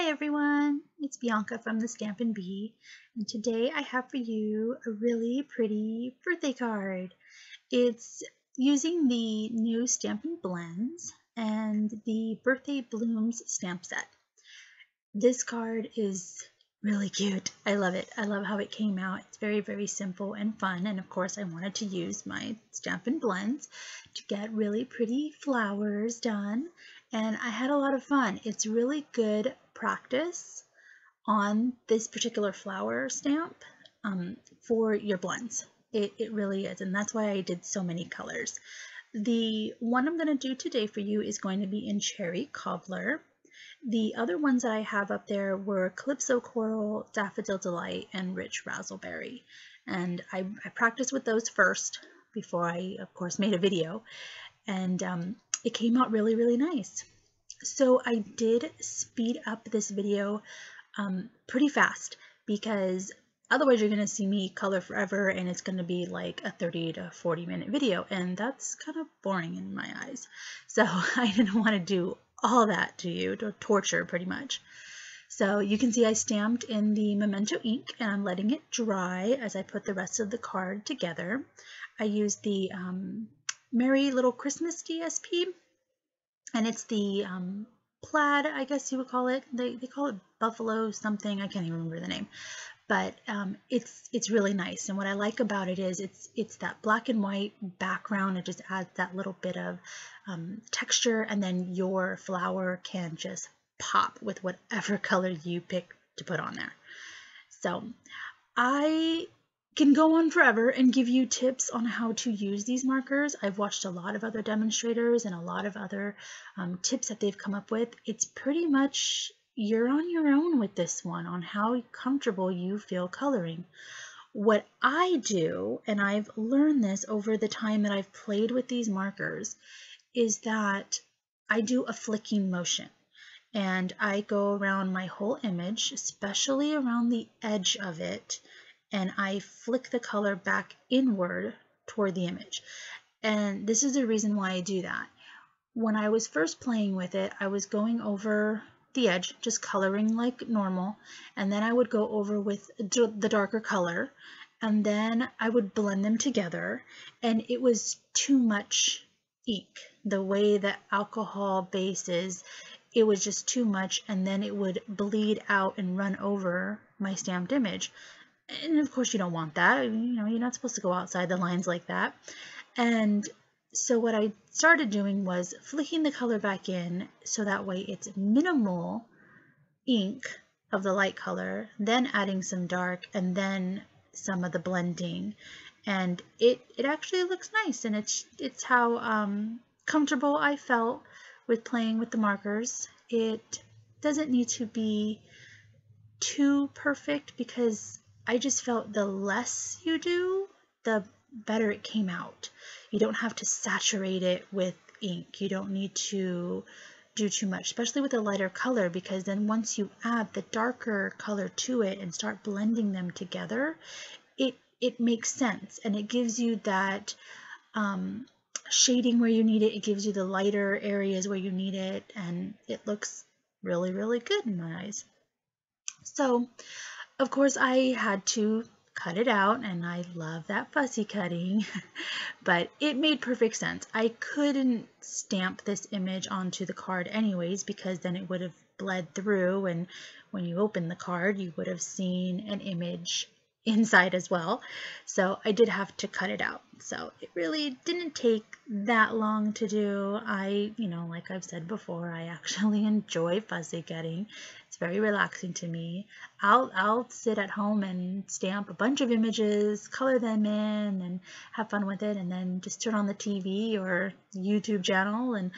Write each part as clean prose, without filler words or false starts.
Hi everyone, it's Bianca from the Stampin' Bee, and today I have for you a really pretty birthday card. It's using the new Stampin' Blends and the Birthday Blooms stamp set. This card is really cute. I love it. I love how it came out. It's very, very simple and fun, and of course I wanted to use my Stampin' Blends to get really pretty flowers done, and I had a lot of fun. It's really good practice on this particular flower stamp for your blends. It really is, and that's why I did so many colors. The one I'm going to do today for you is going to be in Cherry Cobbler. The other ones that I have up there were Calypso Coral, Daffodil Delight, and Rich Razzleberry. And I practiced with those first before I, of course, made a video. And it came out really, really nice. So I did speed up this video pretty fast because otherwise you're going to see me color forever and it's going to be like a 30 to 40 minute video, and that's kind of boring in my eyes. So I didn't want to do all that to you, to torture pretty much. So you can see I stamped in the Memento ink and I'm letting it dry as I put the rest of the card together. I used the Merry Little Christmas DSP, and it's the plaid, I guess you would call it. They call it buffalo something, I can't even remember the name, but it's really nice. And what I like about it is it's that black and white background. It just adds that little bit of texture, and then your flower can just pop with whatever color you pick to put on there. So I can go on forever and give you tips on how to use these markers. I've watched a lot of other demonstrators and a lot of other tips that they've come up with. It's pretty much you're on your own with this one on how comfortable you feel coloring. What I do, and I've learned this over the time that I've played with these markers, is that I do a flicking motion. And I go around my whole image, especially around the edge of it, and I flick the color back inward toward the image. And this is the reason why I do that. When I was first playing with it, I was going over the edge, just coloring like normal, and then I would go over with the darker color, and then I would blend them together, and it was too much ink. The way that alcohol base is, it was just too much, and then it would bleed out and run over my stamped image. And of course you don't want that. You know, you're not supposed to go outside the lines like that. And so what I started doing was flicking the color back in so that way it's minimal ink of the light color, then adding some dark, and then some of the blending. And it actually looks nice, and it's how comfortable I felt with playing with the markers. It doesn't need to be too perfect because I just felt the less you do, the better it came out. You don't have to saturate it with ink. You don't need to do too much, especially with a lighter color, because then once you add the darker color to it and start blending them together, it makes sense, and it gives you that shading where you need it. It gives you the lighter areas where you need it, and it looks really, really good in my eyes. So of course I had to cut it out, and I love that fussy cutting, but it made perfect sense. I couldn't stamp this image onto the card anyways, because then it would have bled through, and when you open the card you would have seen an image inside as well. So I did have to cut it out. So it really didn't take that long to do. Like I've said before, I actually enjoy fussy cutting. It's very relaxing to me. I'll sit at home and stamp a bunch of images, color them in, and have fun with it, and then just turn on the TV or YouTube channel and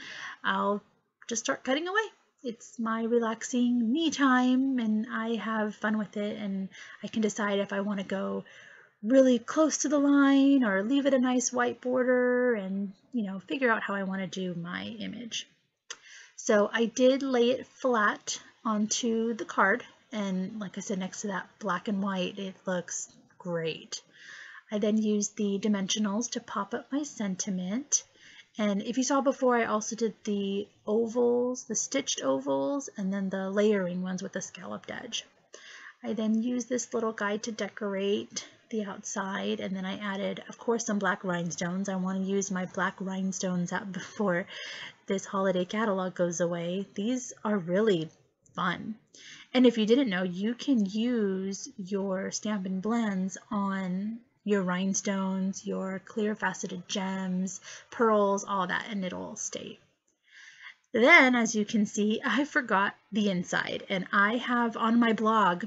I'll just start cutting away. It's my relaxing me time, and I have fun with it, and I can decide if I want to go really close to the line or leave it a nice white border, and figure out how I want to do my image. So I did lay it flat onto the card, and like I said, next to that black and white, it looks great. I then used the dimensionals to pop up my sentiment, And if you saw before, I also did the ovals, the stitched ovals, and then the layering ones with the scalloped edge. I then used this little guide to decorate the outside, and then I added, of course, some black rhinestones. I want to use my black rhinestones out before this holiday catalog goes away. These are really fun. And if you didn't know, you can use your Stampin' blends on your rhinestones, your clear faceted gems, pearls, all that, and it'll stay. Then, as you can see, I forgot the inside, and I have on my blog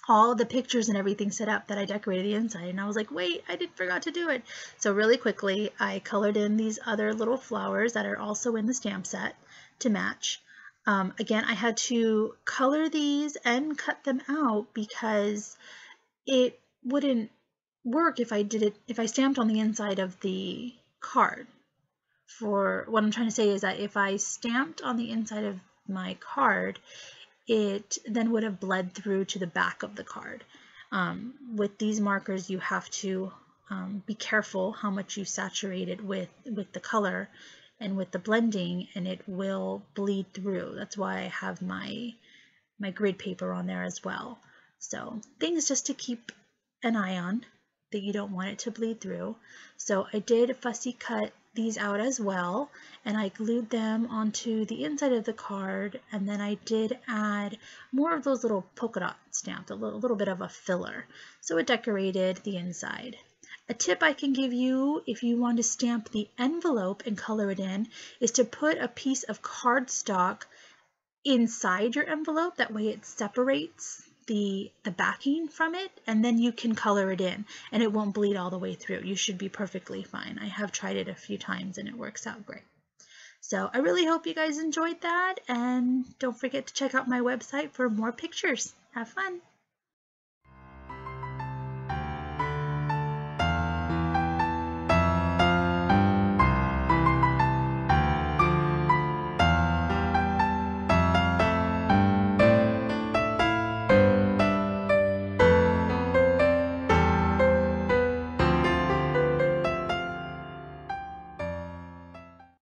all the pictures and everything set up that I decorated the inside, and I was like, wait, I forgot to do it. So really quickly, I colored in these other little flowers that are also in the stamp set to match. Again, I had to color these and cut them out because it wouldn't work if I stamped on the inside of the card. For what I'm trying to say is that if I stamped on the inside of my card, it then would have bled through to the back of the card. With these markers, you have to be careful how much you saturate it with the color and with the blending, and it will bleed through. That's why I have my grid paper on there as well. So things just to keep an eye on, that you don't want it to bleed through. So I did fussy cut these out as well, and I glued them onto the inside of the card, and then I did add more of those little polka dot stamps, a little bit of a filler, so it decorated the inside. A tip I can give you if you want to stamp the envelope and color it in is to put a piece of cardstock inside your envelope. That way it separates the backing from it, and then you can color it in and it won't bleed all the way through. You should be perfectly fine. I have tried it a few times and it works out great. So I really hope you guys enjoyed that, and don't forget to check out my website for more pictures. Have fun!